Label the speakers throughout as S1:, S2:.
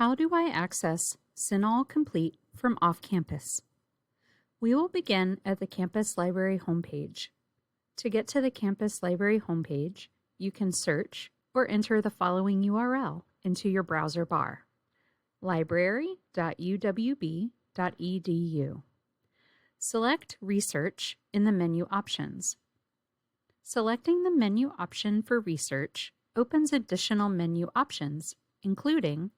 S1: How do I access CINAHL Complete from off-campus? We will begin at the campus library homepage. To get to the campus library homepage, you can search or enter the following URL into your browser bar: library.uwb.edu. Select Research in the menu options. Selecting the menu option for Research opens additional menu options, including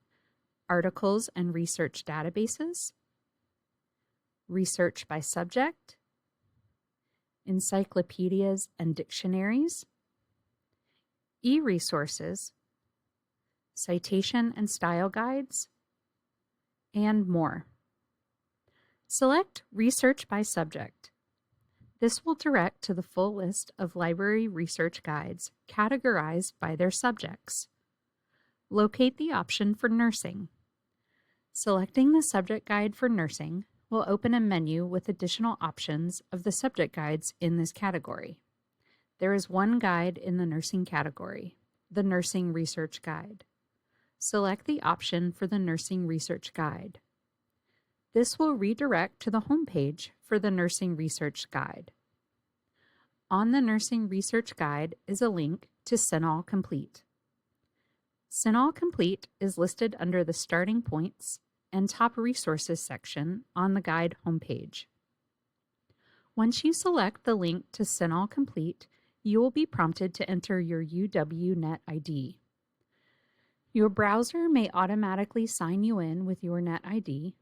S1: Articles and Research Databases, Research by Subject, Encyclopedias and Dictionaries, e-resources, Citation and Style Guides, and more. Select Research by Subject. This will direct to the full list of library research guides categorized by their subjects. Locate the option for Nursing. Selecting the subject guide for nursing will open a menu with additional options of the subject guides in this category. There is one guide in the nursing category, the Nursing Research Guide. Select the option for the Nursing Research Guide. This will redirect to the home page for the Nursing Research Guide. On the Nursing Research Guide is a link to CINAHL Complete. CINAHL Complete is listed under the Starting Points and Top Resources section on the guide homepage. Once you select the link to CINAHL Complete, you will be prompted to enter your UW-Net ID. Your browser may automatically sign you in with your Net ID,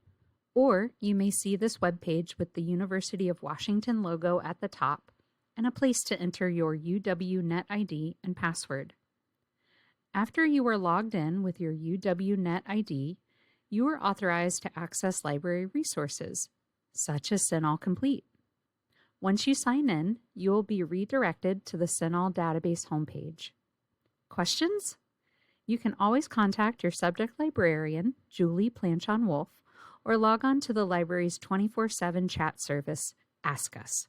S1: or you may see this web page with the University of Washington logo at the top and a place to enter your UW-Net ID and password. After you are logged in with your UW-Net ID, you are authorized to access library resources, such as CINAHL Complete. Once you sign in, you will be redirected to the CINAHL database homepage. Questions? You can always contact your subject librarian, Julie Planchon-Wolf, or log on to the library's 24/7 chat service, Ask Us.